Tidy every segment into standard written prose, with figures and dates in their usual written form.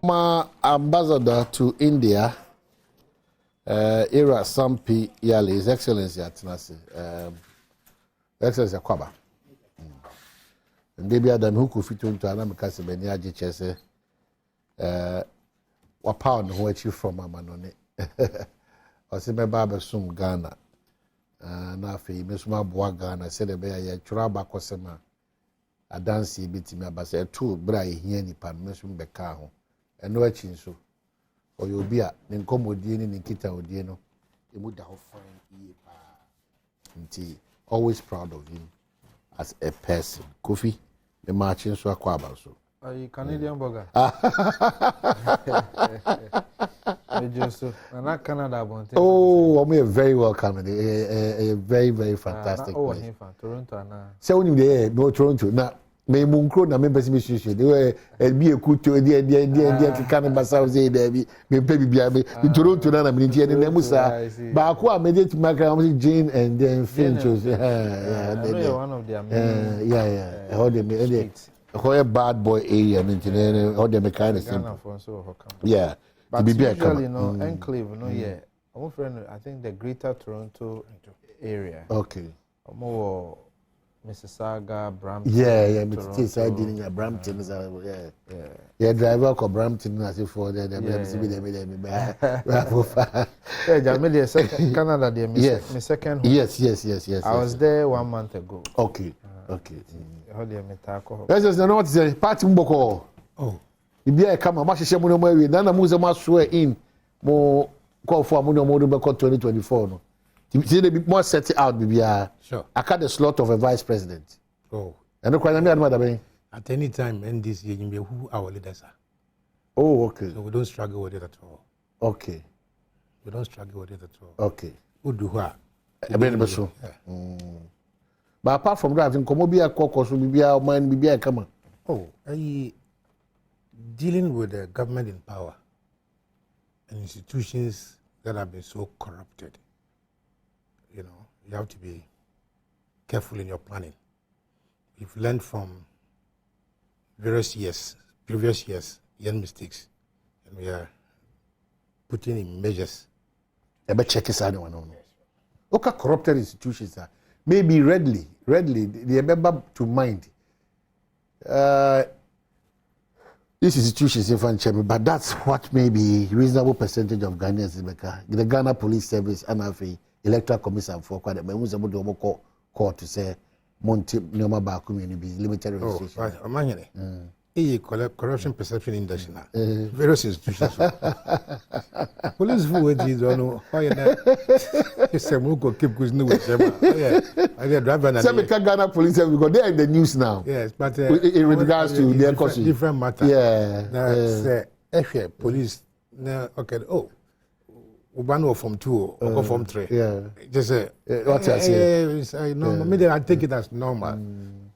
My ambassador to India, Ira Sampi Yali, His Excellency at Nasi, Excellency Kwaba. And maybe Adam who could fit into an American Beniaji Chese, what pound who you from Amanone. I said, my barber soon Ghana. Nafi, Miss Mabua Ghana said, a bear, Traba Cosema. A dance bit me about say two bray here ni pan mesum beka ho eno achi nso o yo bi a ne nkomodie ni nkita odie no e mu da ho fine iye pa nti always proud of him as a person Kofi the march nso akwa aba so are Canadian burger na Canada bonte oh I'm very welcome a very very fantastic place Toronto na say when you no Toronto na me munkro na me pesi me hwehwe de bi ekuto de kika ne basa say de bi me pe bibia me Toronto na me ntie ne musa ba ko a medit makra am Jane and then Finchos one of their main how they me how bad boy area me ntie how they me kind of simple yeah but usually enclave yeah our friend I think the greater Toronto area okay more Mississauga, Brampton. Yeah, Mississauga dealing at Brampton yeah. Driver called Brampton as if for the Canada there. My second home. Yes. I was there 1 month ago. Okay. How do you meet alcohol? Yes, I know what to say. Party mboko. Oh. If you come, I must share money more. Nana muze must swear in more call for money more than 2024. No. See, they be more set out, BBR. Sure. I cut the slot of a vice president. Oh. And the question I'm at any time in this year, you may who our leaders are. Oh, okay. So we don't struggle with it at all. Okay. We don't struggle with it at all. Okay. Who do what? But apart from that, I think Komobia Caucus will be our mind, be a come. Oh, dealing with the government in power and institutions that have been so corrupted. You know, you have to be careful in your planning. We've learned from previous years, young mistakes, and we are putting in measures. But check this out, one. Okay, corrupted institutions are maybe readily, they remember to mind. These institutions in front but that's what maybe reasonable percentage of Ghanaians is because the Ghana Police Service and Electoral Commission for quite a member court to say Monty Noma Ba community limited registration. Corruption perception index now. Various institutions. Police who is on keep Ghana Police Service because they are in the news now. Yes, but in regards to their costume. Different matter. Yeah. Police okay. Oh. Ubano from 2 or from 3. Yeah. Just what I say. Maybe I take it as normal.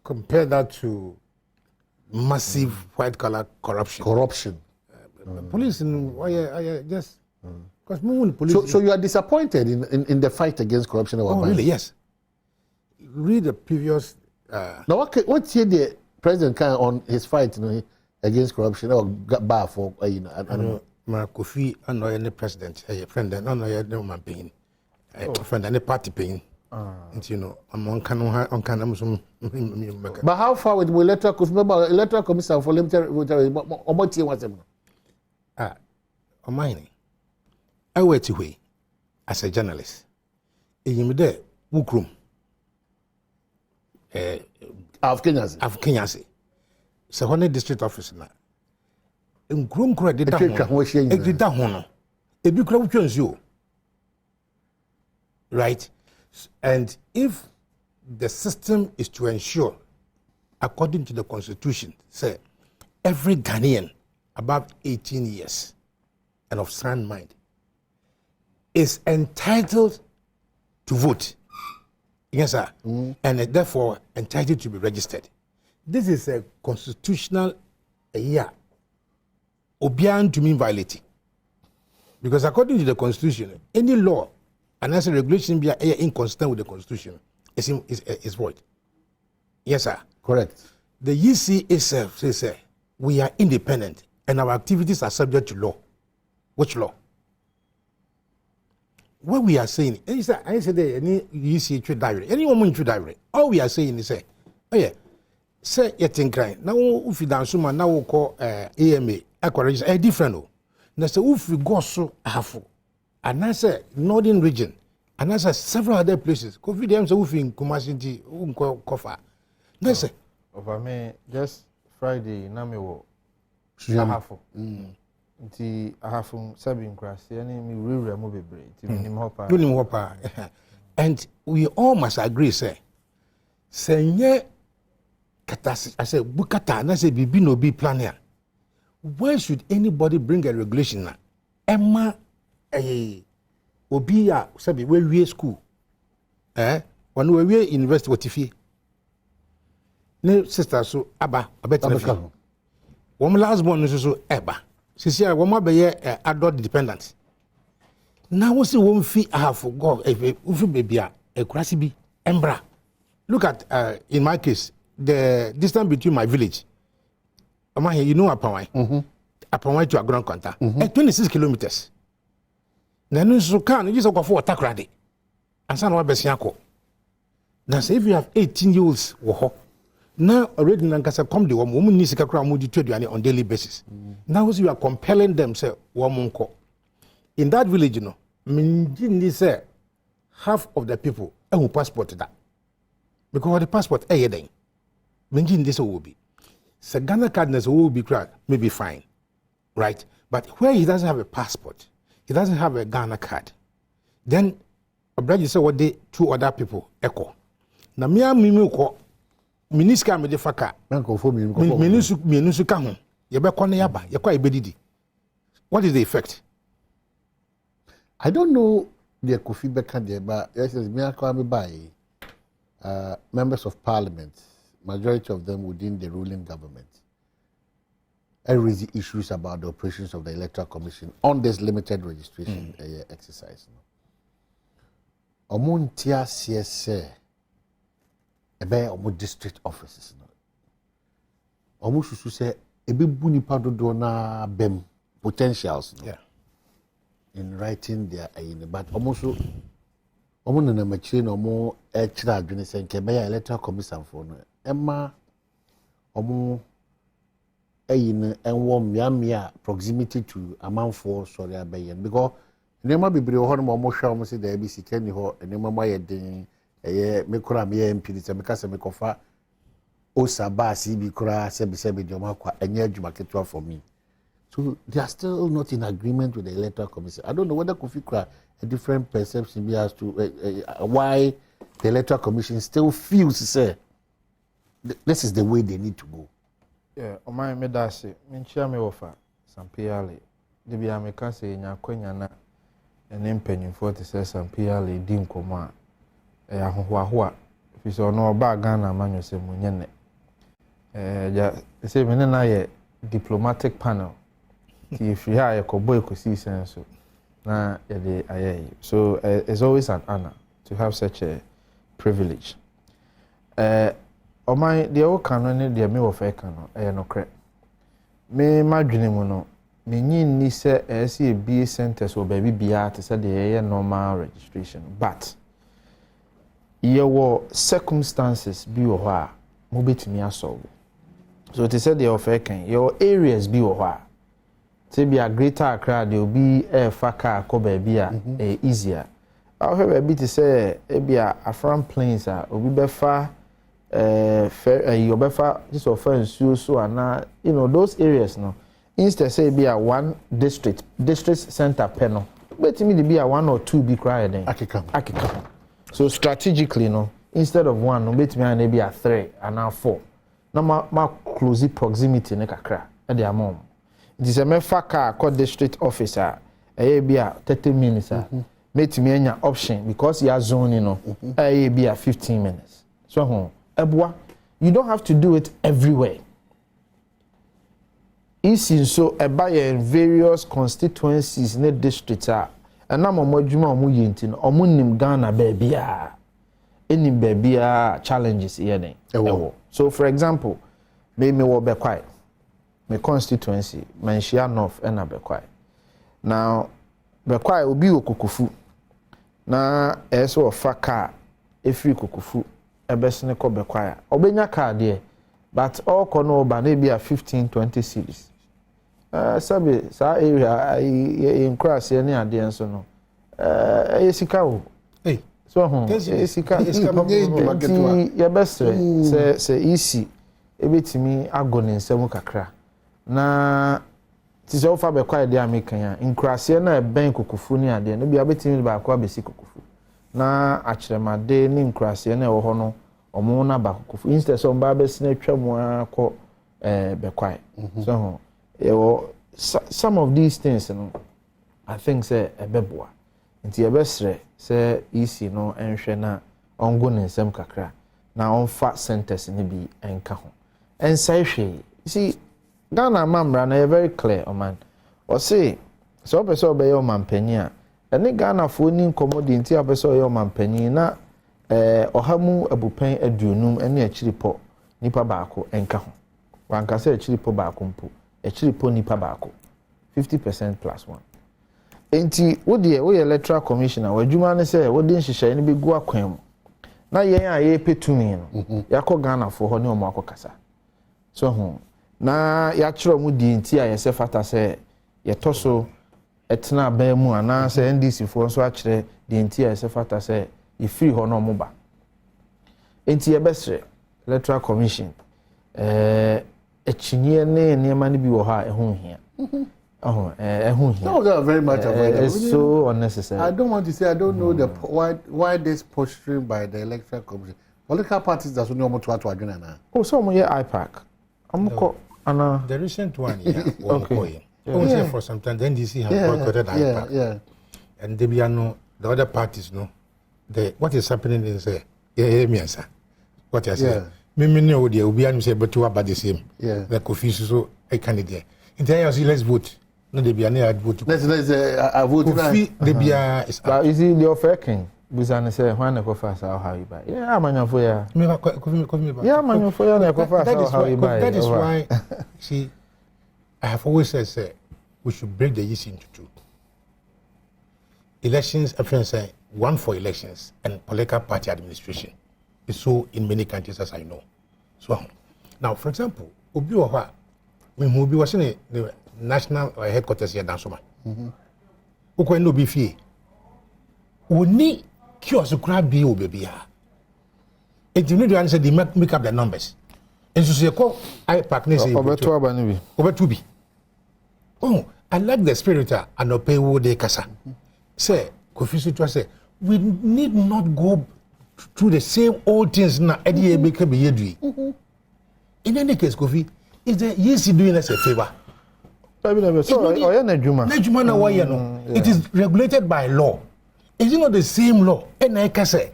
Compare that to massive white collar corruption. Police just because police. So you are disappointed in the fight against corruption? Really? Yes. Read the previous. Now what's here the president kind of on his fight against corruption or bar for Kofi and any president, a friend, and no man paying, a friend, and a party paying. And among Canam. But how far with the electoral commission for limited or what you want them? Mine. I wait away as a journalist. In there, Mukrum. Of Kenyans. So, when a district officer now. In Grum credit, right? And if the system is to ensure, according to the Constitution, say every Ghanaian above 18 years and of sound mind is entitled to vote. Yes, sir. And therefore entitled to be registered. This is a constitutional year. Obian to mean violating. Because according to the Constitution, any law and as a regulation be inconsistent with the Constitution is void. Yes, sir. Correct. The EC itself says we are independent and our activities are subject to law. Which law? What we are saying is that I said any UCH diary, any woman to diary. All we are saying is say, oh yeah, say you think right now if you dance man now we call AMA acquisition a different no. Now say if we go so half and I say northern region and I say several other places. COVID them say if in Kumasi Kofa. Now say over me just Friday na me wo half. Nti ahafum sabin krasi ani mi rewre mo bebre nti minim hopa and we all must agree say nye katasi I say bukata na say bibi no be plan. Why should anybody bring a regulation na emma obi ya sabi we school when we university watifi ne sister so aba abetina wo last born so eba sisi a wọ́n abẹ́yẹ adult dependent na wọ́n sì wọ́n fi ahafo god fi baby a ekurasi bi embra. Look at in my case the distance between my village you know Apawai to Agron Kwanta 26 kilometers na no so kan you just go for takrade ansa na wabesia ko na say if you have 18 years wo now already nankasa come the woman ni sika kra mu di tuaduane on daily basis. Now you are compelling them say womanko. In that village you know, minji say half of the people who passport that. Because the passport den. Minji this will be. So Ghana cardness will be cracked, maybe fine. Right? But where he doesn't have a passport, he doesn't have a Ghana card. Then oblige say what they two other people echo. Na mimi ko Miniska me de faka. Minusu ka ho. Ye be kone yaba, ye kwa ibedidi. What is the effect? I don't know the Kofi Beka there, but yes, me akwa me by members of parliament, majority of them within the ruling government. I raise the issues about the operations of the Electoral Commission on this limited registration exercise. Omuntia CSA ebe omo district offices no omo susu se ebe bu nipa dodo na bem potentials no in writing their but omo so omo na machire no omo e kira adwene se nke be ya electoral commission for no ema omo ayin enwo miamia proximity to amanfo sorry abayen because nema bebre ho no omo hwa omo se da bi sikani ho nema ma ye den me kura me MP se me kase me kofa osaba CB kura se be joma kwa enye adwuma ketwa for me. So they are still not in agreement with the electoral commission. I don't know whether Kofi kura a different perception be as to why the electoral commission still feels say this is the way they need to go. Yeah, o my me da se me nchia me wofa sampiale de bia me kan se nya kwanya na ene mpanyimfo te se sampiale di nkoma ahohoahoa fi so no ba Ghana manyo se munyene ja se me na ye diplomatic panel ti fi ha ye ko boy ko si senso na ye de aye so it's always an honor to have such a privilege o my de o kan no de me wo fe kan no no kre me madwene mu no me nyin ni se se BA centers o ba bibia te se de ye normal registration but your circumstances be wo ha mo betimi asolve so te said the offer can your areas be wo ha te be a greater Accra there will be a faka ko ba bia easier I have a bit to say e be a from plains obi be fa you be fa this offer so and you know those areas no instead say be a one district center panel betimi be a one or two be cry then akika. So strategically, no, instead of one, no, bet me and maybe a 3 and now 4. No, my close proximity ne kakra. At the mom. It is a mefaka called district officer. Be a 30 minutes. Met me any option because you are zoning, no. Be a 15 minutes. So ebwa, you don't have to do it everywhere. It's in so in various constituencies in the districts are. And now mo djuma mo yinti no omo nim Ghana baby a enim baby a challenges here den. So for example, me wo be kwai my constituency Manhyia North and Bekwai. Now Bekwai will be okukufu na eso ofa car efiri kukufu ebesene ko Bekwai obenya car there but all kono ba na be a 15-20 series sabe sa area in cross any ade enso no esika o so esika ya besre se isi ebetimi agone nsem kakra na ti so fa Bekwai de amekan ya nkrase na ben kukufu ni ade no bia betimi ba akwa besi kukufu na akyeremade ni nkrase na ewo ho no omo na ba kukufu instead so mba besi na twam akọ Bekwai so some of these things no I think say ebeboa nti ebesre say easy no enhwe na ongo ne nsem kakra na onfa centers ni bi enka ho ensai hwe see Ghana mamra na very clear o man o say so person obey o man pania ene Ghana fo ni nkommodi nti abeso o man pani na ohamu abupen aduonum ene achiripo nipa baako enka ho wanka say achiripo baako mpo achiripo nipa baako 50% plus 1 enti wodi we electoral commissioner wadwuma ne say wodi nhihye ne bi gu akwan mu na yen a ye petumi no yakọ Ghana fo ho ne o makokasa so ho na ya kyerɛ mu di nti a yɛsɛ fata sɛ yɛtɔso etena ba mu ana sɛ NDC fo nso akyerɛ di nti a yɛsɛ fata sɛ yɛfiri hɔ no moba enti yɛbɛsrɛ electoral commission ekyinye ne nneɛma ne bi wɔ hɔ a ɛho hia ɛho hia no, they are very much avoidable. It's so unnecessary. I don't want to say I don't know why this posturing by the electoral commission political parties that's only almost to adwena na so mo yɛ IPAC amko ana the recent one okay for some time then DC have boycotted IPAC. Yeah. And the other parties no what is happening is miensa what I say me know the obianu say but about the same the Kofi so a candidate in the say let's vote no they be an vote let's vote Kofi they be is it the offer king Buzane say when na kofa sa how you buy. Yeah, manyofo ya. Yeah, manyofo ya na kofa sa how you buy. That is why see I have always said we should break the issue into two. Elections, I friends say one for elections and political party administration. It's so in many countries as I know. So now for example, Obi Oha when Obi was in the national headquarters here down Soma. Ukwe no be fee. Oni kiosk could be baby. And you need to answer the make up the numbers. And so say call I partner say over 2 be. Oh, I like the spirit and no pay wo de kasa. Say Kofi to say we need not go through the same old things na edi be ka be yedui. In any case Kofi is the yes doing us a favor. So Najuma na why no. It is regulated by law. Is it not the same law? And I can say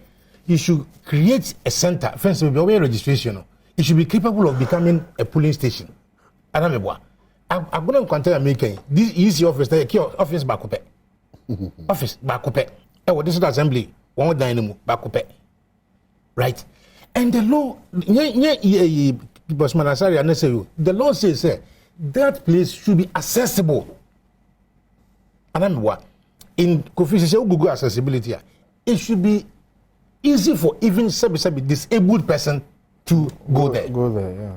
you should create a center. First, registration. It should be capable of becoming a polling station. I'm going to continue making this easy office. Office back up. Office back up. This is the assembly. One dynamo back up. Right? And the law, the law says that place should be accessible. And in Google accessibility, it should be easy for even disabled person to go there. Go there, yeah.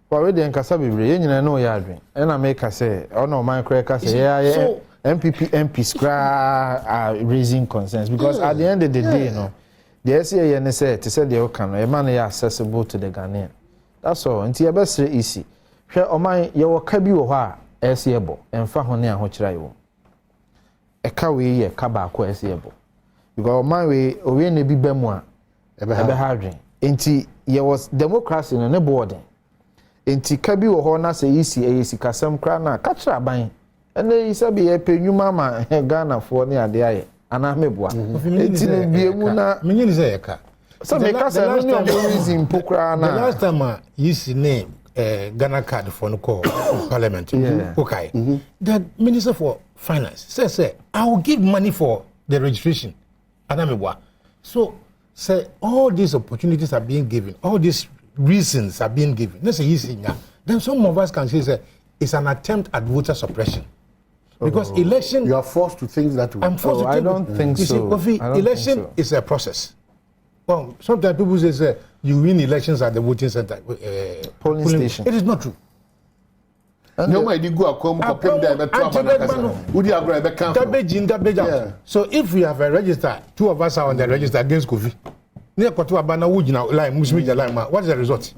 But we didn't say we you know ya dream. And I make say, oh no, my correct say, yeah. MPs are raising concerns because at the end of the day, you know, the SCA say to say the can a man is accessible to the Ghanaian. That's all. Until best easy. Share o man your kabi wo ha SCA and fa hone a ho kira yo. Eka we ye ka ba ko SCA because man we owe na bi bemu a ebe ha dwen. Enti ye was democracy no ne boarding. Enti kabi wo ho na say isi sikasem kra na ka kira ban. Ene isabi ye penwuma ma Ghana fo ne ade aye ana meboa. Enti ne biemu na menyi say ye ka. So me ka say no reason pokra na. The last time isi name Ghana card for no call parliament. Okay. The minister for finance say I will give money for the registration. Ana meboa. So say all these opportunities are being given. All these reasons are being given. Let's say isi nya then some of us can say it's an attempt at voter suppression. Because election... You are forced to think that way. I'm forced to I don't think so. You see, Kofi, election is a process. Well, sometimes people say you win elections at the voting center. Polling station. It is not true. No, my go akom kopem da be garbage in, garbage out. So if we have a register, two of us are on the register against Kofi. What is the result?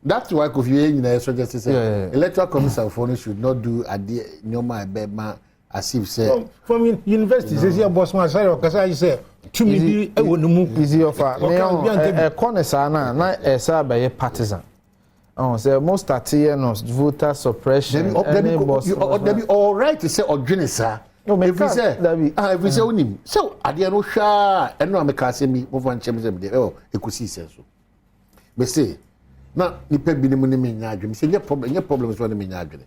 That's why Kofi suggests electoral commission for should not do Nyoma as if say from university says here boss man say okasa say to me be easy offer me corner sana na esa be partisan. Oh, so most start voter suppression. They be all right to say Odwinisa. No, if we say if we say unim. So ade no hwa eno ameka se mi move an chem dem dey ekusi senso. Me say na nipa bi ne mu ne me nya adwene. Say nye problem so ne me nya adwene.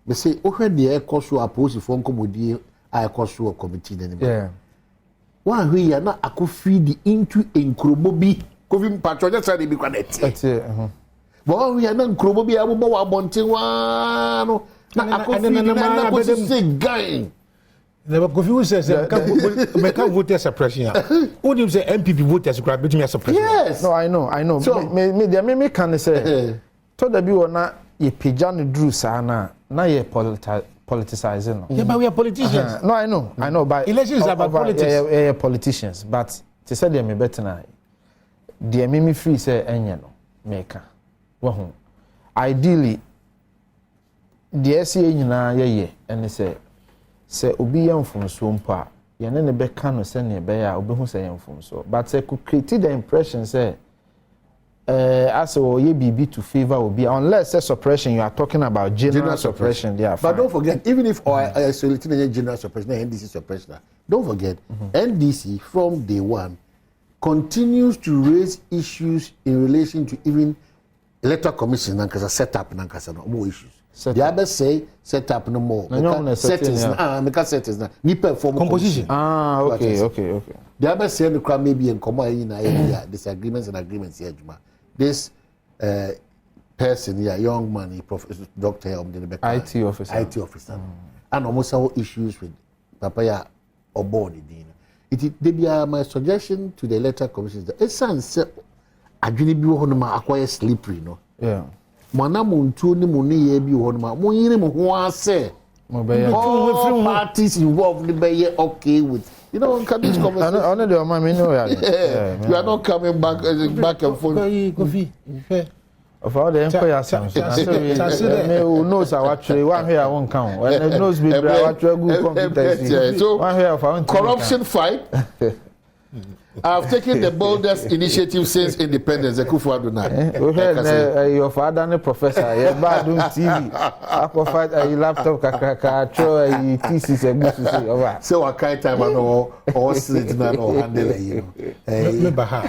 Me say ohwe de ekoso approach for nkomodie a ekoso committee ne me. Yeah. One hwe ya na akofidi into enkrobo bi. Covid patro just say bi kwanet. That's it. But we are not probably able to abonting one. Na say guy. The Kofi says we can't vote suppression. Who do you say MPP vote between me suppression? Yes. No, I know. So me can say to the be na ye pijan drew sana na ye politicizing. Yeah, but we are politicians. No, I know. But elections is about politics. Yeah, politicians. But to say they me better na. The me free say enye no maker. Well, ideally, the SCA nyina ye and say obi yam from so mpa ye ne be kan no say ne be ya obi hu say yam from so but say could create the impression say as o ye bibi to favor obi unless say suppression you are talking about general suppression there. But don't forget, even if isolating general suppression NDC suppression, don't forget NDC from day one continues to raise issues in relation to even electoral commission nankasa set up nankasa no more issues. The other say set up no more. Settings na nipa form composition. Okay. The other say no crime maybe in common in disagreements and agreements here juma. This person here, young man, he professor doctor IT officer. And almost all issues with papaya or born it they be my suggestion to the electoral commission is that it sounds adwene bi wo no ma acquire slippery no. Yeah. Mona muntu ni mu ne ye bi wo no ma mo yire mo ho ase. Mo be ya. All parties involved be okay with. You know, can this conversation. I know the man me know ya. You are not coming back and forth. Kofi. Of all the employer sounds. Me who knows what trade one here won't count. When knows be what good competency. So one here for corruption fight. I've taken the boldest initiative since independence. Your father and professor, your Badwam TV. I provide a laptop, throw a thesis, a good to say. So I can't time or sitting or handle you. Remember her.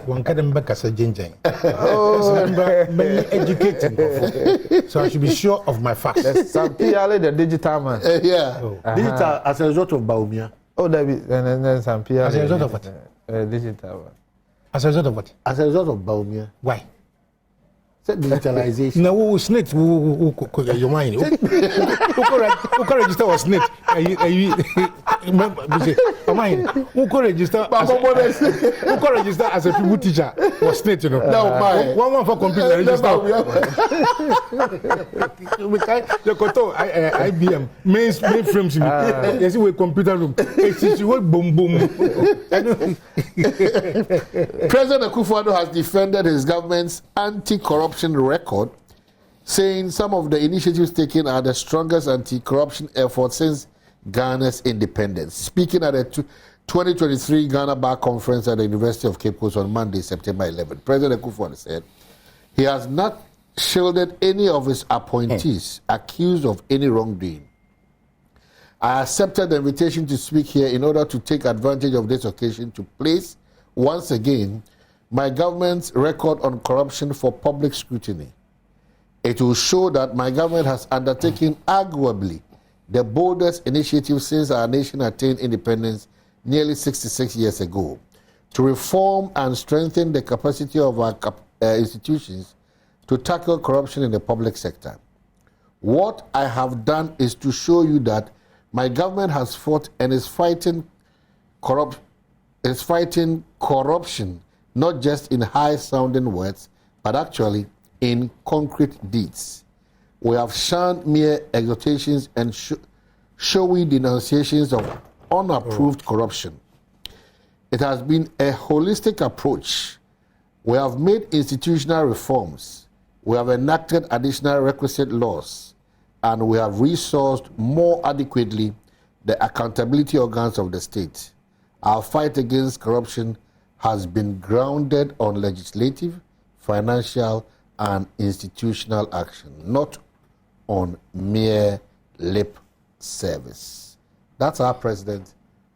One can back as a ginger. Many educating. So I should be sure of my facts. Some PLA, the digital man. Digital as a result of Baumia. Oh, David, and then some PR. As a result of what? Digital. As a result of what? As a result of Baumia. Why? Digitalization. No, who snitch? Who your mind? Who register was snitch? Who register? Who register as a people teacher was snitch? You know. No, one for computer register. The koto IBM mainframe. Yes, we computer room. It's boom boom. President Akufo-Addo has defended his government's anti-corruption record, saying some of the initiatives taken are the strongest anti-corruption effort since Ghana's independence. Speaking at the 2023 Ghana Bar Conference at the University of Cape Coast on Monday, September 11, President Akufo-Addo said he has not shielded any of his appointees accused of any wrongdoing. I accepted the invitation to speak here in order to take advantage of this occasion to place, once again, my government's record on corruption for public scrutiny. It will show that my government has undertaken arguably the boldest initiative since our nation attained independence nearly 66 years ago to reform and strengthen the capacity of our institutions to tackle corruption in the public sector. What I have done is to show you that my government has fought and is fighting corruption, not just in high-sounding words, but actually in concrete deeds. We have shunned mere exhortations and showy denunciations of unapproved corruption. It has been a holistic approach. We have made institutional reforms. We have enacted additional requisite laws, and we have resourced more adequately the accountability organs of the state. Our fight against corruption has been grounded on legislative, financial, and institutional action, not on mere lip service. That's our president,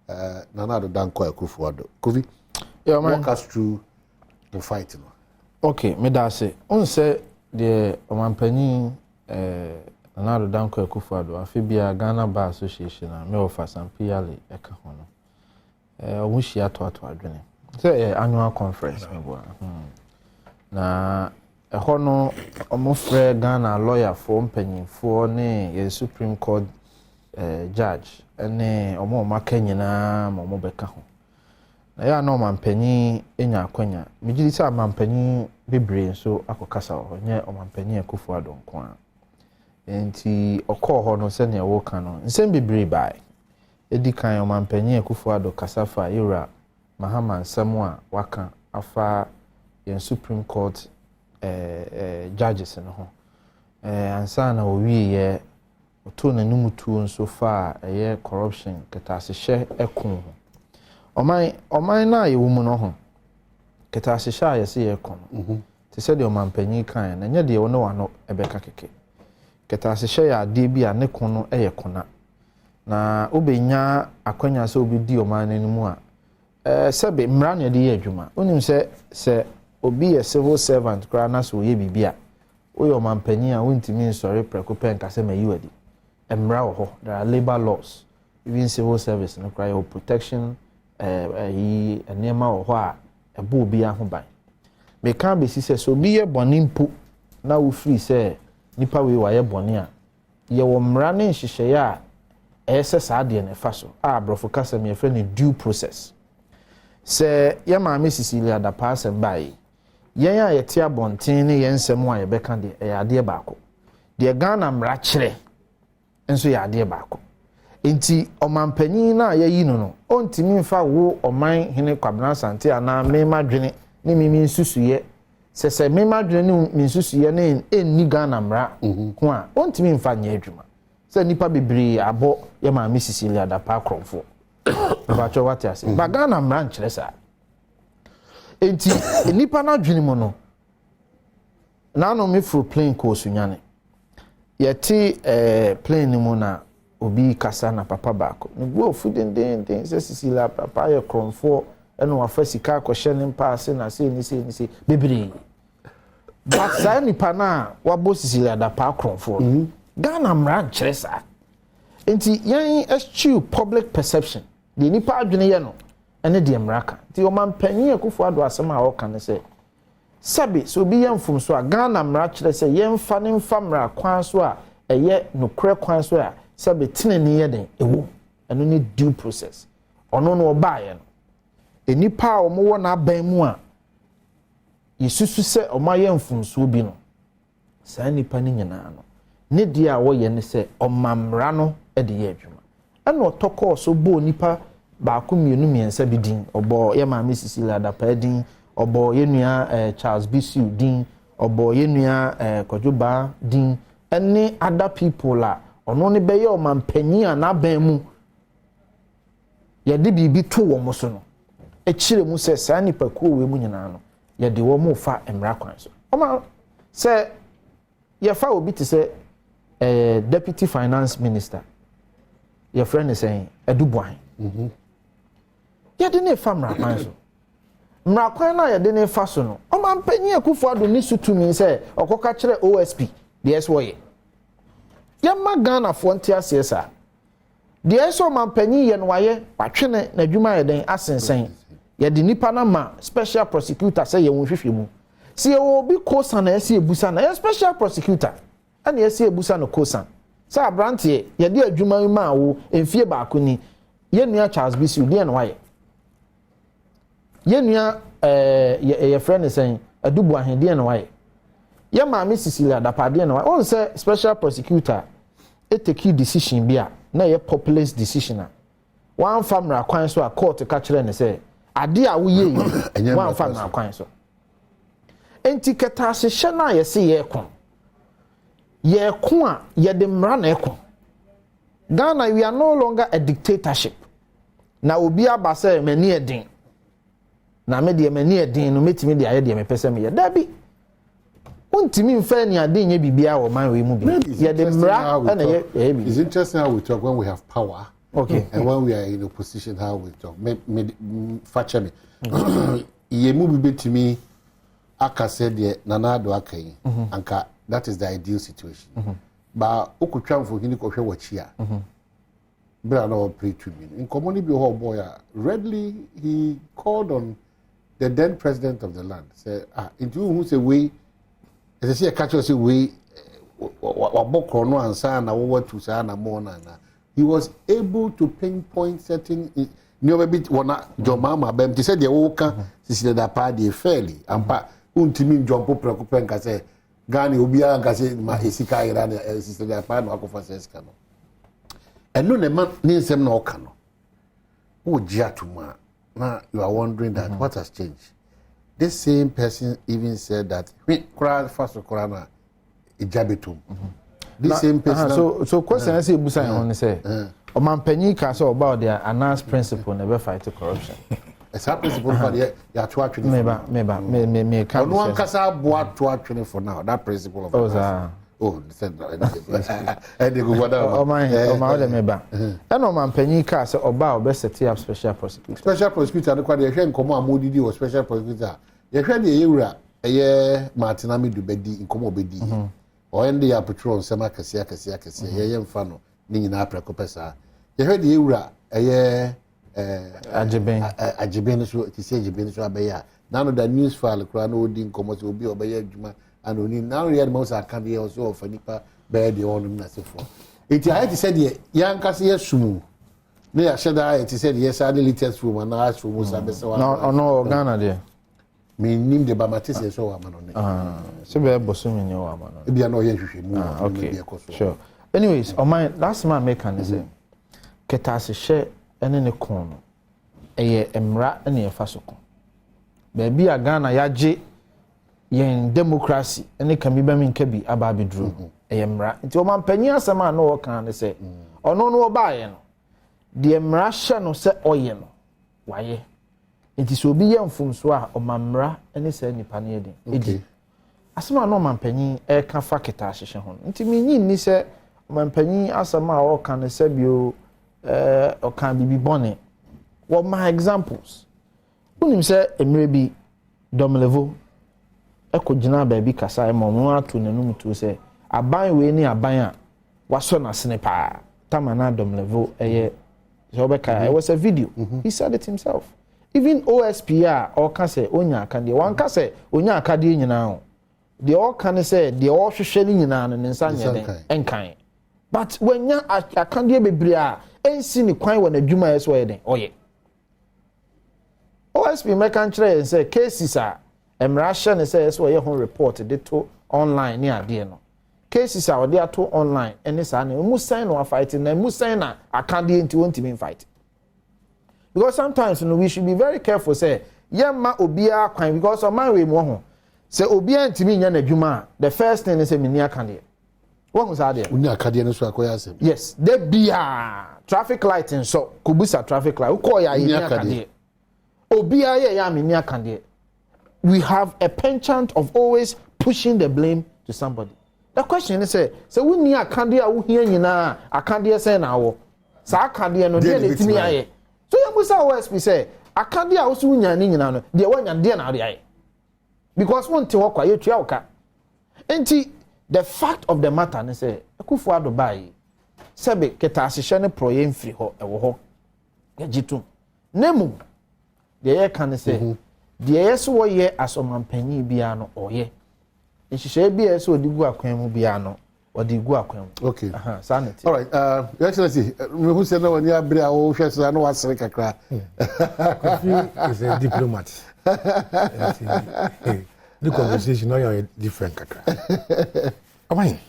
Nana Addo Dankwa Akufo-Addo. Kofi, walk us through the fight. Okay, me da say, on say the Omanpanyin Nana Addo Dankwa Akufo-Addo afibia Ghana Bar Association me offer some PLA eka ho no. Omushia to adwene. Say annual conference me bo. Na ɛhɔ no ɔmofrɛ Ghana lawyer for mpanyinfoɔ ne yɛ Supreme Court judge ne ɔmo maka nyinaa ɔmo bɛka ho. Na ya na ɔmampanyin enya akwanya. Megye sɛ ɔmampanyin bebree nso akɔkasa wɔ hɔ. Nyɛ ɔmampanyin Akufo-Addo nko a. Enti ɔkɔɔ hɔ no sɛ ne ɛwɔ ka no. Nsɛm bebree bae. Edi kan ɔmampanyin Akufo-Addo kasa fa Yura Mahama nsɛm a waka afa yɛn Supreme Court judges no ho ansa na owie ye oto na numutuo nso fa corruption ketasehye ekon ho oman na ye wumu no ho ketasehye a yese ye kon te se de omampanyi kan na nya de wo no wano ebeka keke ketasehye ya de bi a ne kon no kona na obenya akwanya se obedi oman nanimu a sebe mra na de ye adwuma onim se obi a civil servant kra na so ye bibia o yo mampani a wontimi nsori preko pen kase mayiwadi emra wo ho there are labor laws even civil service no kra your protection yi enema wo ho a ebo obi ahoban me kan be sise so obi ye boni mpo na wo free say nipa we wa ye boni a ye wo mra ne nhihye a ese saade ne fa so a brofo kase me frɛ ne due process se ye maame Cecilia da pass mbai yen a yete abonten ne yen nsem a yebeka de ade baako de Ghana mra kyerɛ enso ya ade baako enti ɔmampanyin na yayi no ontimi mfa wo ɔman hene Kwabena Asante ana mema dwene ne mimi nsusuye sese mema dwene ne minsusuye ne enni Ghana mra ho a ontimi mfa nya adwuma se nipa bebree abo ye maame Cecilia da pa kromfo bacho wate ase ba Ghana mra nkyerɛ sa enti nipa na dwene mu no na no me fro plane ko sunyane yeti plane ni mu na obi kasa na papa baako ne go fudenden se Cecilia papa ye kromfo eno wafa sika akɔhye ne mpaase na se ni bebree but sa nipa na wabo Cecilia da pa kromfo Ghana mra nkyerɛ sa enti yen eschew public perception de nipa adwene ye no ene de mraka ti Omampanyin Akufo-Addo asem a woka ne se sabe so bi yemfum so a Ghana mra kyerɛ se yemfa ne mfa mra kwan so a eye nokre kwan so a sabe tinani ye den ewo eno ne due process ono no obaaye no enipa a omo na aban mu a yesusu se oma yemfum so bi no saa nipa ne nyina no ne dia a wo ye ne se omamra no de ye adwuma eno otoko so bo nipa baako mienu miensa bi din obo ye maame Cecilia da pa din obo ye nua Charles Bisu din obo ye nua Kojoba din any other people la ono ne be ye Omampanyin a na ban mu ye de bibi to wo mo so no ekire mu se saa nipa ko we mu nyina no ye de wo mo fa emra kwan so oma se ye fa obi te se deputy finance minister ye friend is saying Edubuan yede ne fa mrakwan so mrakwan na yede ne fa so no Omampanyin Akufo-Addo ni sutumi se okoka kire OSP de SOye yemma Ghana fo ntia siesa de eso Omampanyin ye no waye watwene na dwuma yeden asensen yede nipa na ma special prosecutor se ye wonhwehwemu see obi kosa na esi ebusa na ye special prosecutor ana esi ebusa no kosa sa abrantie ye de adwuma ma wo emfie baako ni ye nua Charles Bisi de na waye ye nua ye friend sen adubu ahende na waye ye maame Cecilia Dapade na waye on say special prosecutor take decision bia na ye populist decision a one family kwan so a court ka kire ne say ade a wo ye one family kwan so enti keta se hye na ye se ye ko a ye de mra na ekon Ghana we are no longer a dictatorship na obi aba say mani edin na me de mani edin no metimi de aye de me pese me ye da bi untimi mfa ni ade nye bibia wo man we mu bi ye de mra na ye It's interesting how we talk when we have power. Okay. And when we are in opposition, how we talk. Facha me. Ye mu bi betimi aka said ye nana do aka yi. Anka that is the ideal situation. Ba okutwa mfo hini ko hwe wachia. Bra na pray to me. In common bi ho boy readily he called on the then president of the land. Say into who say we as I catch us we wabokro no ansa na wo watu sa na mo na. He was able to pinpoint certain no bit wana jomama bem ti said the woka sisi da pa de fairly ampa untimi jompo preocupa nka say Ghana obi aka say ma esika ira na sisi da pa no akofa sesika no eno ne man ni nsem na oka no wo gia tuma na you are wondering that what has changed. This same person even said that kura first kura na ijabetum. This same person. So question say busa on say o man panyi ka say about their announced principle never fight corruption. It's a principle for the ya to atwene. Me can. No one kasa boa to atwene for now. That principle of said and go wada. O man o meba. And o man panyi ka say oba obe set up special prosecutor. Special prosecutor no kwa de hwe nkomo amodidi o special prosecutor. Ye hwe de yewura eye Martinami Dubedi nkomo obedi. O ende ya patrol nsema kase ye mfa no ni nyina aprekopesa ye hwe de yewura eye ageben so ti se ageben so abeya na no da news file kura na odi nkomo so obi obeya adwuma anoni na no ye mo sa aka de so of nipa be de on na sefo enti aye ti said ye yankase ye sumu ne ya sheda aye ti said ye sa de latest room na aso mo sa be se wa no Ghana de me nim de ba matese so wa manone so be bosomi ni wa manone e bia na o ye hwehwe mu okay sure anyways on my last man make an say ketase hye ene ne kon no eye emra ene efa so kon ba bia Ghana yaje yen democracy ene kan bi ba mi nka bi aba bedru eye emra nti o man panyi asema na o kan ne say ono no ba ye no de emra hye no say oye no waye nti so obi ye mfumso a o mamra ene say nipa ne eden edi asema no man panyi e ka fa ketase hye ho nti mi nyi ni say mampanyi asama o kan se bio o kan bibi bone what my examples unim se emre bi domlevo ekogina ba bi kasa e mo atu nanum tu se aban we ni aban a waso na sene pa tamana domlevo eye so be ka it was a video he said it himself even OSPR o kan se onya akade wan ka se onya akade nyina o de o kan se de o hwehwe ni nyina no nsa nyede enkan. But when you can't be bria, ain't seen the coin when a Juma is wedding. Oh, yeah. OSP make country and say cases are Russian and says where your home report they to online near no. Cases are there to online and it's an Musain or fighting and Musaina I can't do into want to fight. Because sometimes we should be very careful, say, Yama Obia coin because of my way more. Say Obia to me yan a Juma, the first thing is a minia candy. What was that there? Yes, there be a traffic light and so Kubusa traffic light. We have a penchant of always pushing the blame to somebody. The question is, so we need a candy out here, you know, a candy say now. So I can't no dear to me. So you must always be say, I can't do also when you're in the one and dear now. Because one to walk quiet, you and the fact of the matter is say Akufo-Addo buy sebe ketase ne proye mfiri ho ewo ho yajitu nemu de ye kan say the yes wo ye as omanpanyin bia no oye nhihye bia so odigu akwan mu bia no odigu akwan mu okay sanity all right your excellency me who say no when you abre a wo hwe so na wasere kakra is a diplomat. The conversation now you're different kakra. Amen.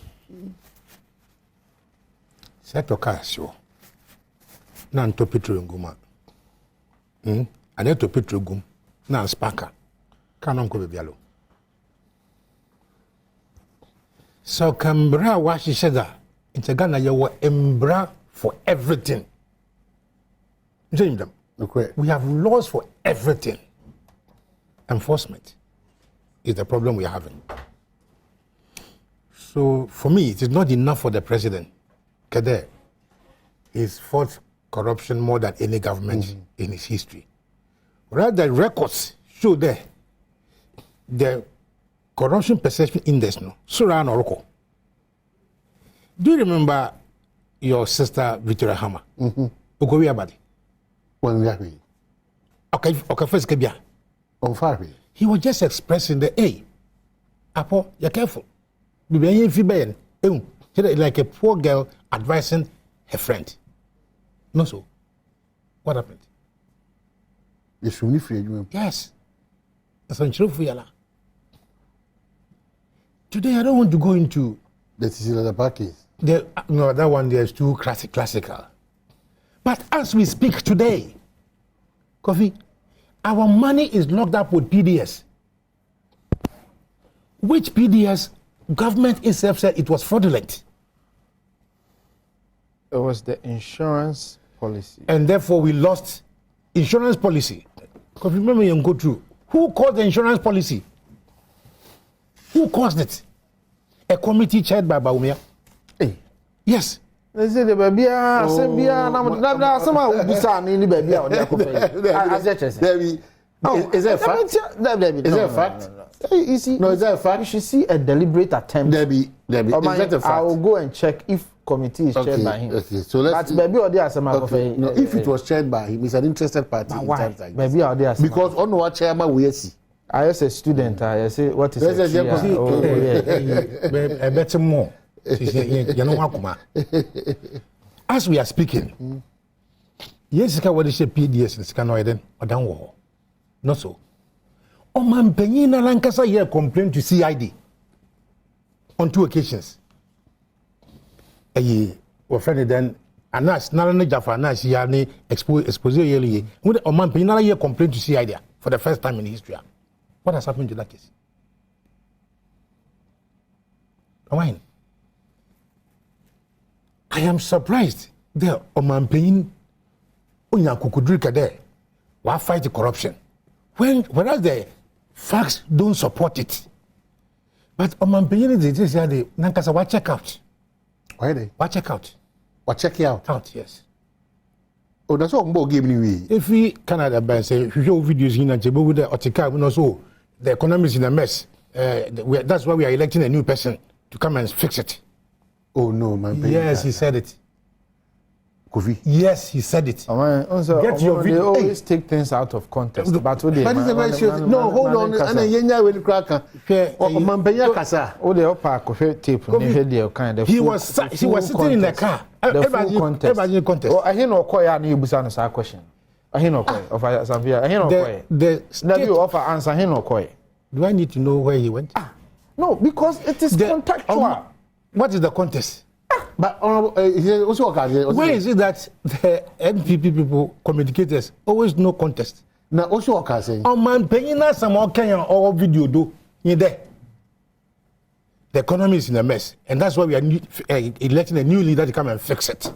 Set to casio. Na nto petrol nguma. Ane to petrol gum. Na sparker. Kanon ko bebialo. So Canberra washi sheda. Into Ghana you were embra for everything. Okay. We have laws for everything. Enforcement is the problem we are having. So for me, it is not enough for the president. Kede, he's fought corruption more than any government in his history. Rather, the records show there the corruption perception index. No, Sura Noroko. Do you remember your sister Victoria Hammer? Ugowi Abadi. When we are here. Okay, first Kebia. On fire. He was just expressing the Apo, you're careful. Like a poor girl advising her friend. No, so. What happened? Yes. Today, I don't want to go into the package. No, that one there is too classical. But as we speak today, Kofi, our money is locked up with PDS. Which PDS government itself said it was fraudulent. It was the insurance policy. And therefore we lost insurance policy. Because remember you go through. Who caused the insurance policy? Who caused it? A committee chaired by Baumia. Hey. Yes. They say the baby Sembia na sama ubisa ni baby o dey Is that a fact? Is that a fact? You see, no, is that a fact? You should see a deliberate attempt. Debbie, is that a fact? I will go and check if committee is chaired by him. Okay, so let's. But baby, or there asema okay. No, if it was chaired by him, he's an interested party. Why? Baby, or there asema. Because on what chairman we see. I as a student, I say what is it? A better more. As we are speaking, yes, what is a PDS in Scanoiden or down war? Not so. Oman Penina Lancasa here complained to CID on 2 occasions. Offended then, Anas, Narana Jaffa, Anas, Yani, expose yearly. Would Oman Penina here complain to CID for the first time in history? What has happened to that case? Why? I am surprised there Oman Penina Unyakukudrika there. Why fight the corruption? Whereas the facts don't support it. But Oman Penina they say they Nankasa wa check out. Why they? Wa check out. Wa check out. Out, yes. Oh, that's all more game anyway. If we Canada by say show videos in Anjebo with the Otika, we know so the economy is in a mess. That's why we are electing a new person to come and fix it. Oh no, man. Yes, he said it. Kofi. Yes, he said it. Get your video. They always take things out of context. But no, hold on. And then Yenya will crack. Oman Penya Kasa. Oh, the upper coffee tape. He was sitting in the car. Everybody contest. Oh, I hear no koya ni busa no question. I hear no koy of Zambia. I hear no koy. The state offer answer. I hear no koy. Do I need to know where he went? No, because it is contextual. What is the contest? But where is it that the NPP people, communicators, always know contest? Now, also, what saying? Man, Penina, some Kenyan or video do you there? The economy is in a mess, and that's why we are electing a new leader to come and fix it.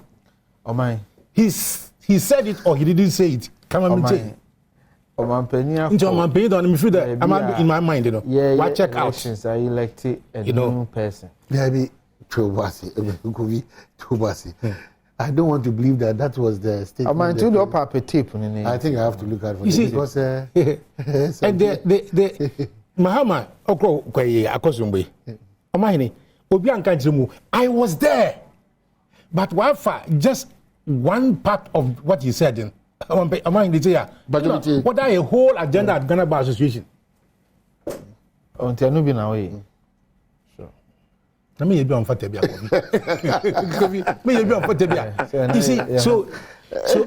Oh my! He said it or he didn't say it. Come on, say. Man, Penina. Man, Penina, don't me feel that. I'm in my mind, you know. Yeah, why check out? Since I elected a new person. Maybe. I don't want to believe that was the statement. I think I have to look at it. You see, because and the Mahama Okro Akosumbe. I was there. But Wafa, just one part of what he said Am I in the chair? What are a whole agenda at Ghana Bar Association? Until no be now. Sure. I mean, you be on Fatebia. You see, so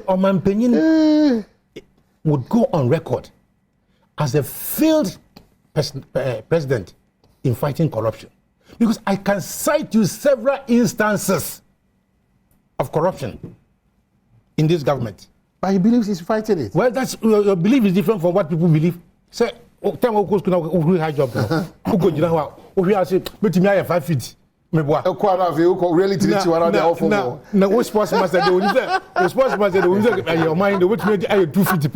Adom Mpensenpensemu would go on record as a failed president in fighting corruption. Because I can cite you several instances of corruption in this government. But he believes he's fighting it. Well, that's your belief is different from what people believe. Say, time we go high job. Who go you know we are say, but me I 5 feet. Me boy. Really teach you around the awful. No, what sports master they will say, sports master they will say your mind which made I 2 feet.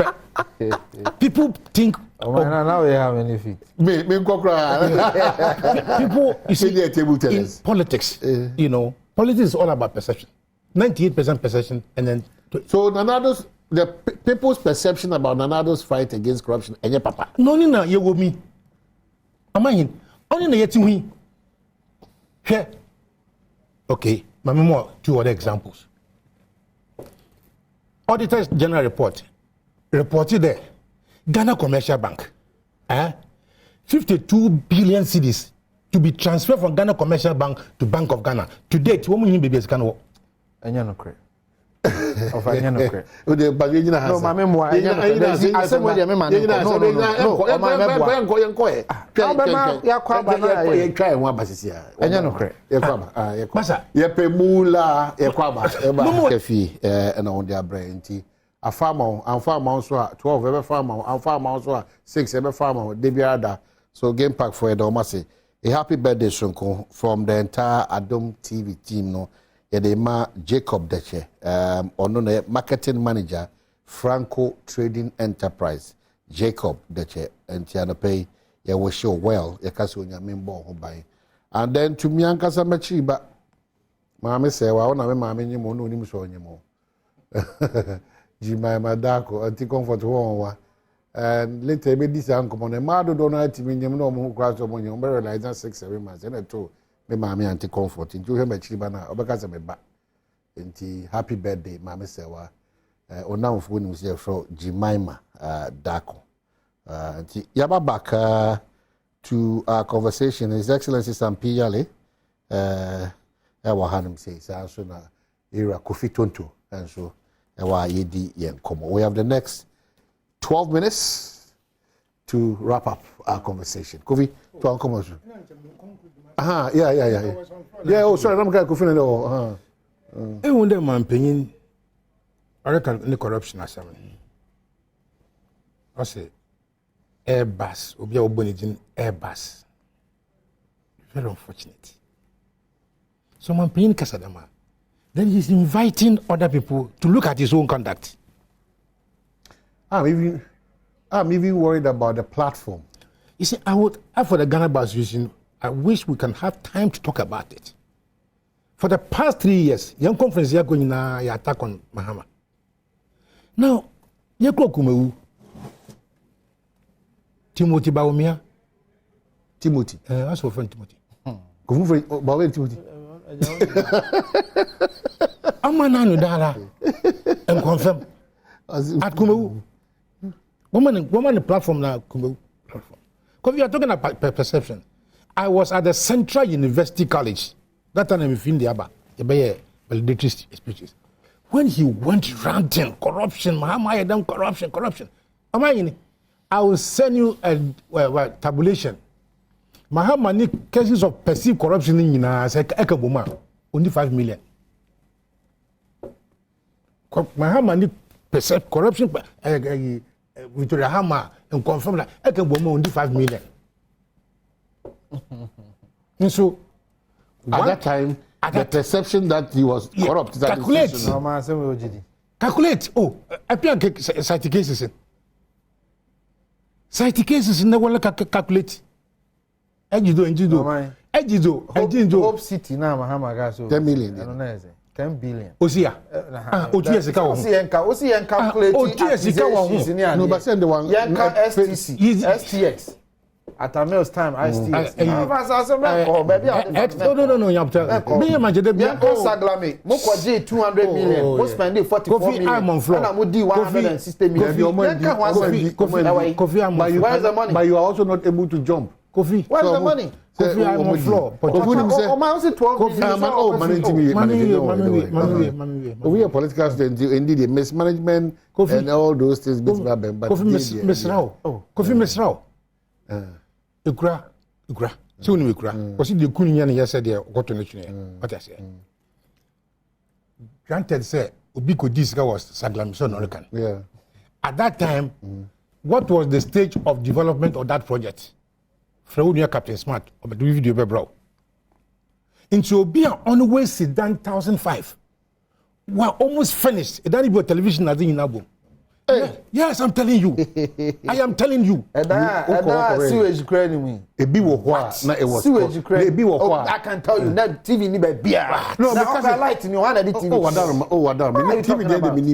People think now we have many feet. People you see in politics, you know, politics is all about perception. 98% perception and then so Nanado's the people's perception about Nanado's fight against corruption and papa. No, you with me. Am I in? Only na yeti wi. Here. Okay, my more 2 other examples. Auditor's General Report reported there. Ghana Commercial Bank, 52 billion cedis to be transferred from Ghana Commercial Bank to Bank of Ghana. To date, what mean baby is Ghana? Anya no credit. Of anya no credit. No, my memoir. I said where the man. A farmer, and farmer also 12, every farmer, and farmer also 6, every farmer, Debiada. So game pack for Edomasi. A happy birthday, Shunko, from the entire Adom TV team. No, Edema Jacob Deche, on marketing manager, Franco Trading Enterprise, Jacob Deche, and Tiana Pay, ya wish you well, ya kasi unya mimbo by. And then to Mianka Samachi, but Mammy say, well, I want to mammy mo no nimu so anymore. Jimmy Madako, anti-comfort one. And later, maybe this uncle on a mad donor to me, no more crowds of money, like 6-7 months, and I told me, mammy anti-comfort into him at Chibana, or because I'm a back. Happy birthday, Mammy Sewa. Or now, when we say from Jemima Dako. Yaba back to our conversation. His Excellency Sampi Yale, Hanum says, also na era Kofi Tonto, and so. We have the next 12 minutes to wrap up our conversation. Kofi, to our conversation. Yeah. Yeah, oh, sorry, I'm going to Kofi now. I wonder, my opinion, I reckon the corruption as I say, Airbus, Obia Obonijin, Airbus. Very unfortunate. So, my opinion, Kasadama. Then he's inviting other people to look at his own conduct. I'm even worried about the platform. You see, for the Ghana Bar Association, I wish we can have time to talk about it. For the past 3 years, young conference are going to attack on Mahama. Now, Yako Kumeu, Timothy Baumia, Timothy. That's for friend Timothy. Timothy. Amanano Dala and confirm at Kumeu. Woman platform now Kumeu platform. Because we are talking about perception. I was at the Central University College. That time I'm in the Abba, the valedictory speeches. When he went ranting, corruption, Mahama Adom, corruption. I will send you a tabulation. Mahama ni cases of perceived corruption in Ekabuma, only 5 million. Mahama ni perceived corruption, Victoria Hama, and confirm that Ekabuma only 5 million. And so, at that time, the perception that he was corrupt. Calculate. Oh, I plan site cases. Site cases never calculate. Ejido. Hope City now, Mahama got so 10 million. 10 billion. Osia. Osia calculate. No, but send the one. Yanka STC. STX. At Amil's time, I still. No, you have to. Me and my jade. Yeah, Saglame. Mokwaji 200 million. Mo spend 44 million. I'm on floor. And I'm 160 million. Kofi, where's the money? But you are also not able to jump. Kofi, where's the money? Kofi, I'm on floor. We are political students, indeed, mismanagement and all those things. Kofi Misrao. Ukra. So you ukra. Because the Kunian yesterday got to nation. What I say. Granted, say Ubiko Diska was Saglam so Norican. Yeah. At that time, what was the stage of development of that project? Fraudia Captain Smart, or the video bro. Into be on the way sit down 1005. We're almost finished. It don't even television as in Abu. Yes, I'm telling you. I am telling you. And that sewage credit me. A bit of what? Sewage credit. I can tell you that TV need be beer. No, because I light in your hand at the TV.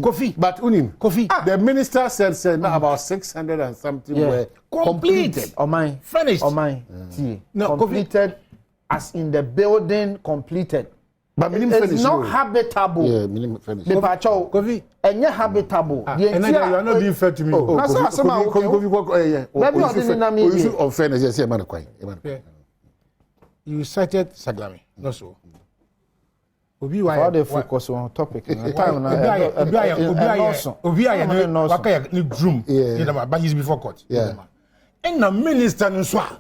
Kofi. But Unim, Kofi, the minister said about 600 and something were completed. Or mine. Finished. Or mine. No, completed as in the building completed. But it's not habitable. Yeah, minimum finished. The pacho, Kofi, and you're habitable. And you are not being fair to me. You cited Saglami, not so. Why they focus on topic? Time room, but he's before court. And the minister Nswa,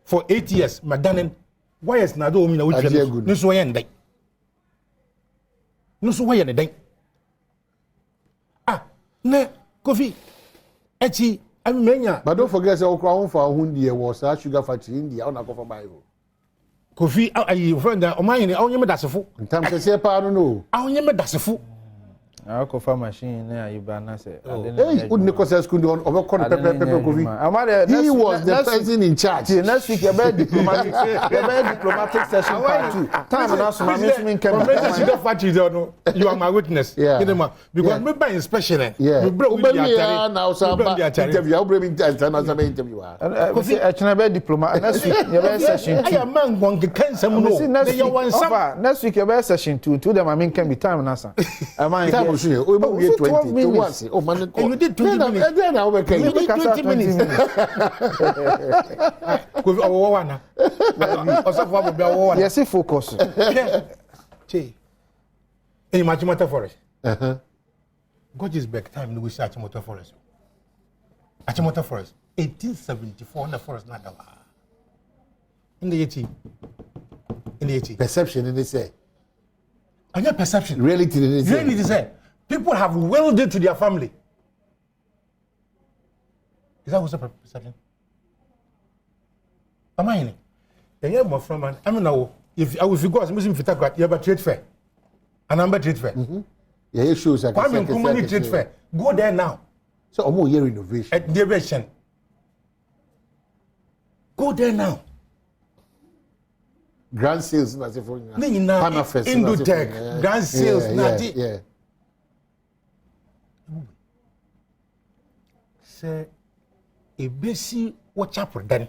for 8 years, Madanen. Why is not doing no good? No, so I end. No, so I end. Ne, Kofi, Echi, I'm Mania. But don't forget, the crown for Hundia was a sugar factory in India on a cover Bible. Kofi, I friend of mine, I only that's a fool. In terms of say, I don't know. I only that's a fool. I'll cover machine there, you banana say. Hey, couldn't Nicholas could on over Pepper Kofi. He was the person in charge. Next week, a very diplomatic session. Time and also, my meeting can you are my witness. Yeah, because me by inspection. Yeah, now some interview. I'll bring interview. Kofi, I can be diplomat. Next week, your best session. I am man one can some next week, your best session to them. I mean, can be time and answer. Am I? 20 minutes. Oh, man, and you did 20 minutes. Then I will tell you 20 minutes. With our one. Yes, focus. In Machimota Forest. Godjesbeck time we say Achimota Forest. Achimota Forest. 1874 the forest not in the 80. Perception, they say. And your perception. Reality, they say. Reality, they say. People have willed it to their family. Is that what's the perception? Am I in it? And you're my friend, man. I mean, now, if you go as Muslim Fitagrat, you have a trade fair. A number trade fair. Yeah, it shows like a community trade fair. Go there now. So, I'm more year innovation. At innovation. Go there now. Grand sales, not for Indotech, grand sales, yeah. Say, a busy watch up with them.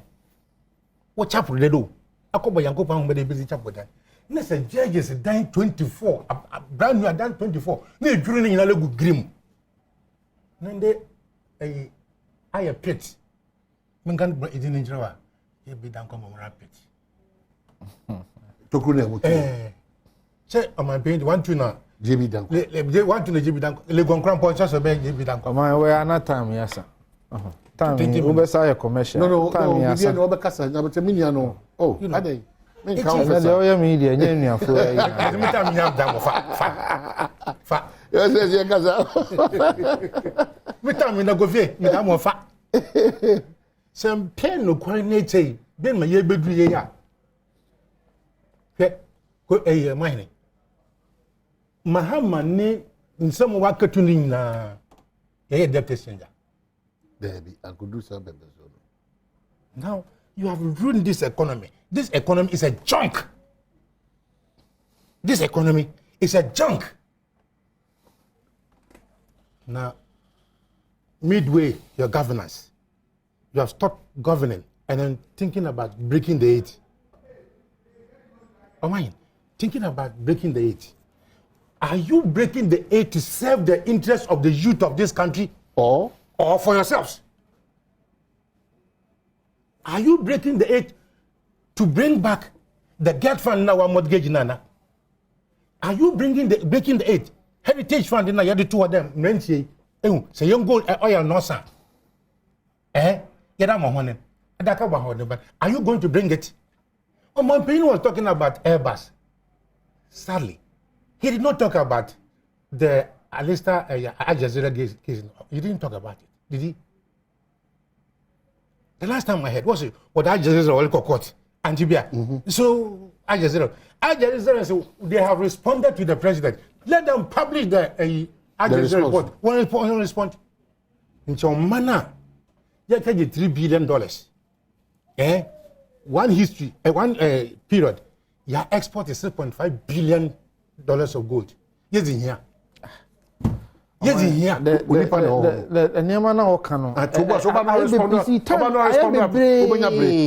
Watch up with the do. I come by Yanko Pang with a busy chap with them. Next, a judge is dying 24, a brand new done 24. No drilling in a little grim. Then they a pit. Mingan is in Java. You be down come on pit. Say, am I paying 1 tuna? JB Danko. They want to JB Danko. Legon Crown Point, just obey JB Danko. We are not time, yes, sir. Time, you best say a commercial. No, yes, sir. No, because I'm a million. Oh, you know, they count the media, and for every time you have done fat. Yes, Every time you go there, you have more fat. Some pen no coordinate, then my year bedroom. Go a mining. Mahama ne in some wakatuning na a deputy stranger. Baby, I could do something. Now you have ruined this economy. This economy is a junk. This economy is a junk. Now, midway your governance, you have stopped governing and then thinking about breaking the 8. Oh my, thinking about breaking the 8. Are you breaking the 8 to serve the interests of the youth of this country or for yourselves? Are you breaking the 8 to bring back the get fund in our mortgage nana? Are you breaking the 8? Heritage fund in the two of them, Nancy, say young gold oil no sir. But are you going to bring it? Oh, my opinion was talking about Airbus. Sadly, he did not talk about the Alistair Al Jazeera case. He didn't talk about it, did he? The last time I heard was what Al Jazeera oil court, Antibia. So Al Jazeera said they have responded to the president. Let them publish the Al Jazeera report. One respond. In some manner, they take $3 billion. One history, one period, your export is $6.5 billion of gold. Yes, in here. Yes, in here. The Niamana Okano.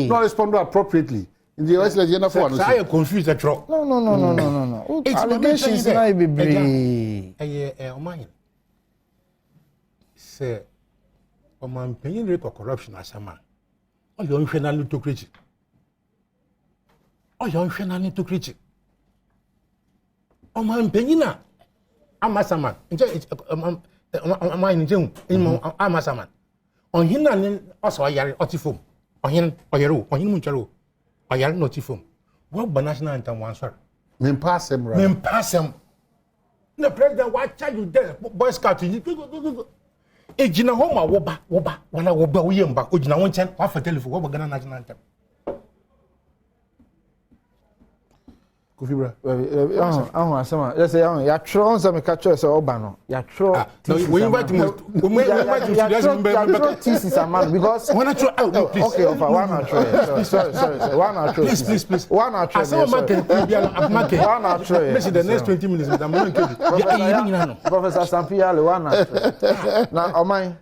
Not respond appropriately. In the US, I am confused at all. No. Allegations now be brave. Say, Oman paying rate of corruption as a man. Oh, you're unfairly to critique. Oh, you're unfairly to critique. Oman paying na. Amasaman. Amasaman. On him and also a yard otifum. On him, Muncharo. A yard notifum. What national anthem once, sir? Men pass him, right? Men pass him. The president, why charge you there? Boy Scout. Ejina homa woba wana woba uyemba ojina wonchen wa fa telephone woba Ghana national anthem. Kofibra. Asama. Let's say ya tro on some catch us oba no. Ya tro. No, we invite him. We invite him to this thesis man because one tro please. Okay, over one tro. Sorry. One tro. Please. One tro. Asama market. One tro. Listen, the next 20 minutes with Amman Kebi. Professor Sampiale one tro. Now Omai.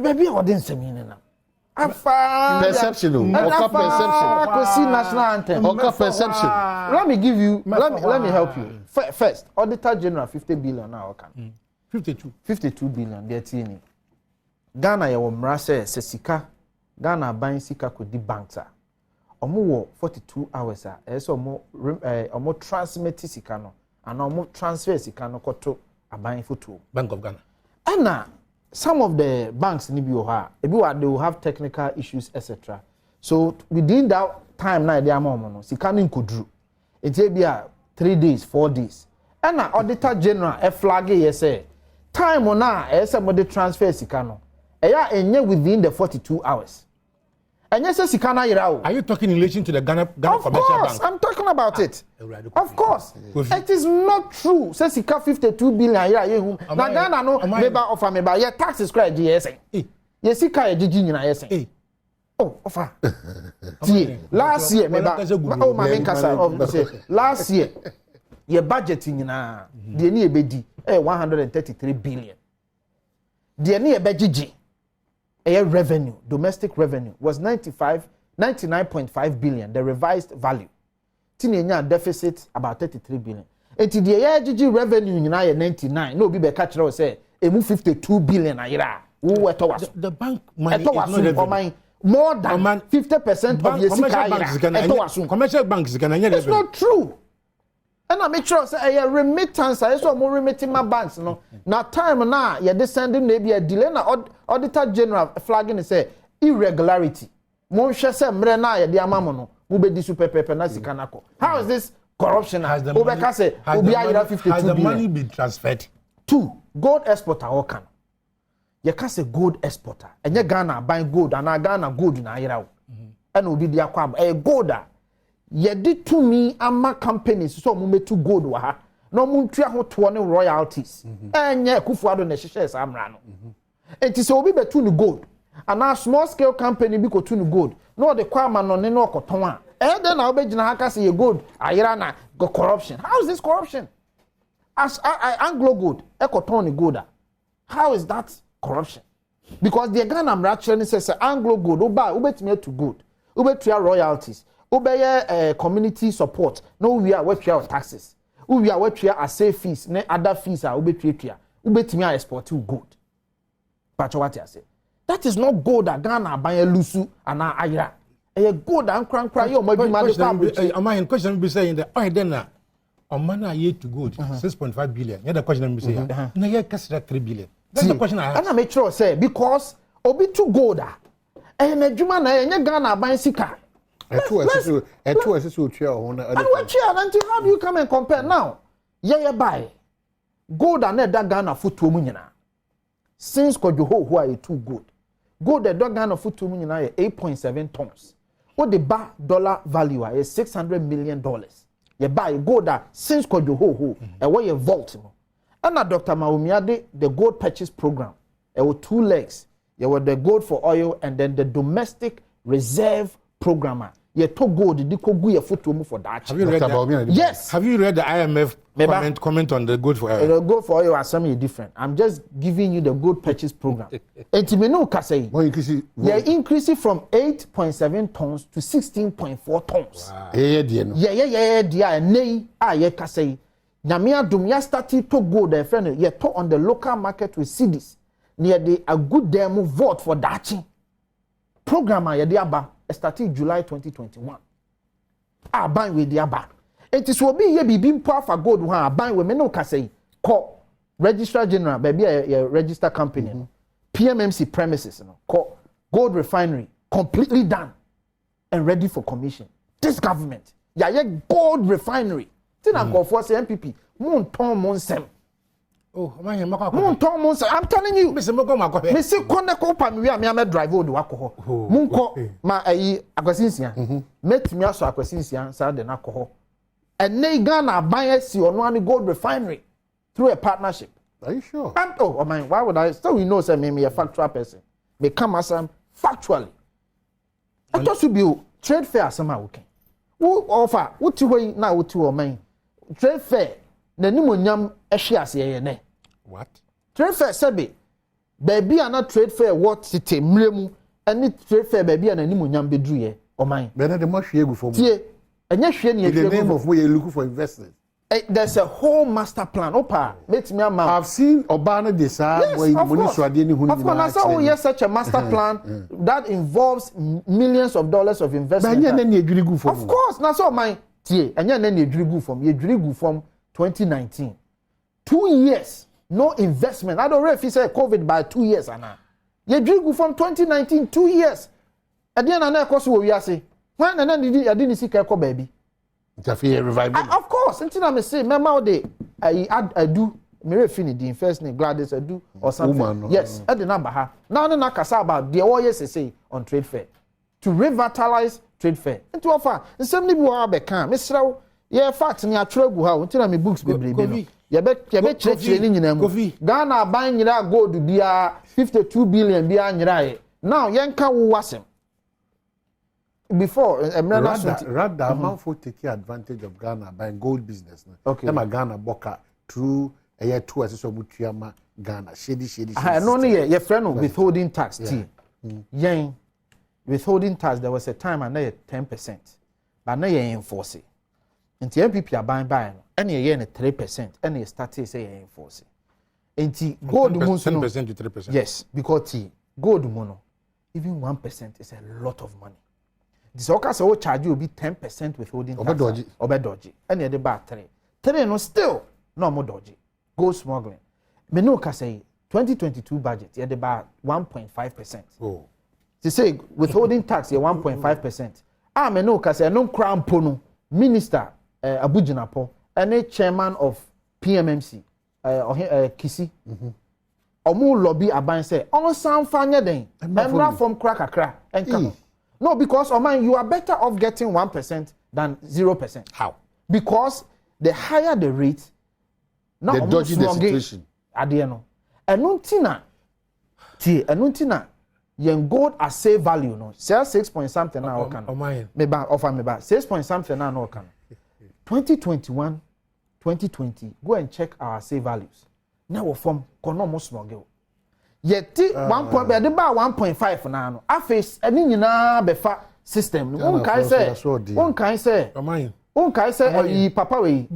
Baby odin na. Perception. National anthem. Perception. Let me give you. Let me help you. First, Auditor General 50 billion now. 52 billion. They're teeny. Ghana ya womrase se sika. Ghana buying sika could di banks. Omo 42 hours. So omo transmit sika no. And omo transfer sika no koto a buying photo. Bank of Ghana. Anna. Some of the banks in Ibioha, they will have technical issues, etc. So within that time, now they are more. So can include it will be 3 days, 4 days. And now Auditor General a flag yes time on now somebody transfer sikano. Enye within the 42 hours. And yes, sikana irao. Are you talking in relation to the Ghana Commercial Bank? I'm talking about it. Of course. It is not true. Say sika 52 billion na Ghana no member of a member. Your tax is credit yes. Yes, sika jiji nyina yes. Oh, offer. Last year member oh my main kasa last year your budget nyina de ni ebedi 133 billion. De ni ebejiji revenue, domestic revenue, was 99.5 billion, the revised value. Tinenya deficit about 33 billion. And the GG revenue in 99, no be catch say, it move 52 billion a year. The bank money is not more than 50% of the commercial banks. It's not true. And I make sure say a remittance I so more remitting my banks no na time na you descending maybe a delay na Auditor General flagging say irregularity mo hwe say mre na ye de amamo no wo be di super pepe na sika nako. How is this corruption? Has the money been transferred to gold exporter or can you can say gold exporter and you Ghana buying gold and Ghana gold na ayira and obi di akwa e gold yedi to me ama companies so mo metu gold wa ha no mo ntua ho to ne royalties enye kufuado na hihye sa amra no enti so obi betu ni gold and a small scale company bi ko tu ni gold no de kwa ma no ne no okoton a then na obegina ha ka say ye gold ayira na go corruption. How is this corruption? As Anglo Gold ekoton ni gold, how is that corruption? because the Ghana Mrachel says Anglo Gold, ubetime to good, ubetia royalties, ubeye community support, no we are what taxes, we are what are safe fees, ne other fees are ubetime export to good. But what I say, that is not gold that Ghana buy a lusu and ayra. A gold and crank cry, you might be mad. My question be saying that I then on mana year to good 6.5 billion. The question be saying, no, yeah, 3 billion. That's the question I have. And I make sure say because obi too gold and a juma na enye Ghana buy sika. Two SSU chair on and what chair until how do you come and compare now? Yeah, buy gold and that Ghana foot to munyana. Since Kojoho who are too good. Gold the Ghana foot to munyana 8.7 tons. What the bar dollar value is $600 million. You buy gold since Kojoho and where you vault. And now Dr. Maumiade, the gold purchase program, there were 2 legs. There were the gold for oil and then the domestic reserve program. You took gold, you could go foot for that. Have you read that? Yes. Have you read the IMF comment on the gold for oil? The gold for oil are something different. I'm just giving you the gold purchase program. And they're increasing from 8.7 tons to 16.4 tons. Wow. Yeah. Namia Dumia started to go there, friend. You talk on the local market with CDs. Near the a good demo vote for Dachi. Programmer Yadiaba started July 2021. I buy with the Aba. It is will be ye be poor for gold one. I buy with me no say call Registrar General, baby a register company. PMMC premises, call gold refinery completely done and ready for commission. This government, yeah, gold refinery. Go for MPP. Moon Tom Monsem. Oh, Moon Tom Monsem. I'm telling you, Mr. Koneko Pamia, me drive over the alcohol. Munko, my acquisition. Met me also acquisition, Saturday alcohol. And they Ghana buy one gold refinery through a partnership. Are you sure? Oh, man, why would I? So we know, say, me a factual person. Become as factually. I thought to be trade fair somehow. Okay. Who offer? What you way now? What you man? Trade fair, the Nimonyam Eshias. What? Trade fair, Sabi. Baby, are not trade fair, what city, Mremu, and it trade fair, baby, and a Nimonyam Bedruye, or mine. Better the much you for me. And yes, in the name of where you're looking for investors. There's a whole master plan. Opa, let me amount. I've seen Obana decide where you want to do anything. Of course, I saw yes, such a master plan that involves millions of dollars of investment. Of course, that's all my. And then you drew from 2019. 2 years, no investment. I don't know if he said COVID by 2 years. You drew from 2019, 2 years. At the end of the course, we are saying, when and then I didn't see Kako baby. Of course, until I'm saying, remember day I do. Mary Finity, first name Gladys, I do or something. Yes, at the number. Now, I can say about the OYS say on trade fair to revitalize trade fair. And to offer, and some people are back. Mr. Yeah, fact, and you are trouble how until I'm books, baby. You bet training in them. Ghana buying your gold to be 52 billion behind your now, Yanka was him. Before, rather, amount for taking advantage of Ghana buying gold business. Okay. Them Ghana boka through a year 2 as a Mutiama Ghana. Shady. I know your friend withholding tax. Yang withholding tax, there was a time I know 10%. But now you enforce it. And the MPP are buying, and you're 3%, and you start to say you enforce it. And gold 10% to 3%. Yes, because gold mono, even 1% is a lot of money. This okay will charge you will be 10% withholding tax. Obe dodgy. And you're the bar 3. 3 no still no more dodgy. Gold smuggling. Me no can say 2022 budget you're the bar 1.5%. Oh. They say withholding tax you're 1.5%. Me no can say no crown pono minister Abujinapo and a chairman of PMMC Kisi. Omu lobby aban say on sound fanya den. Emra from crack and come. No, because you are better off getting 1% than 0%. How? Because the higher the rate, now the dodgy the situation. Adieno. Enuntina, yen gold as save value no. Sell 6 point something now can. Meba offer meba 6 point something now no can. 2021, 2020. Go and check our save values. Now we form kono mo smuggle. yeti 1 point be de ba 1.5 na no afa ani nyina be fa system no won kai say papa we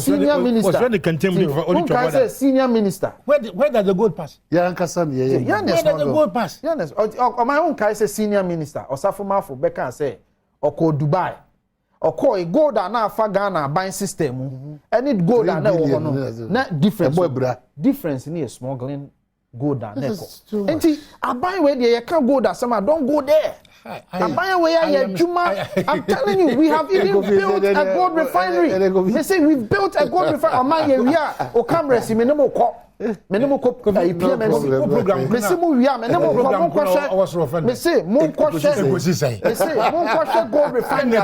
senior minister won kai say senior minister where does the gold pass ya nkasa ne where does the gold pass yes o my won kai say senior minister osafomafo be kan say oko Dubai oko gold na afa Ghana buying system any gold na wo no na difference ni smuggling gold na neko enti aban we dey can gold asema don't go there. I'm telling you, we have even built a gold refinery. They say we've built a gold refinery. We are o cameras minimum program. Me say we are minimum program. Me say mon gold refinery. Mon gold refinery.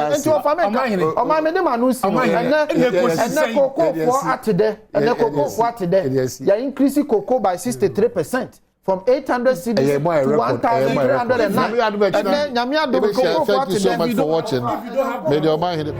Enti o fa me o ma me dem announce. And cocoa for atide. And cocoa for atide. Ya increase cocoa by 63%. From 800 cities to 1,309. Thank you so much for watching. May your mind hit it.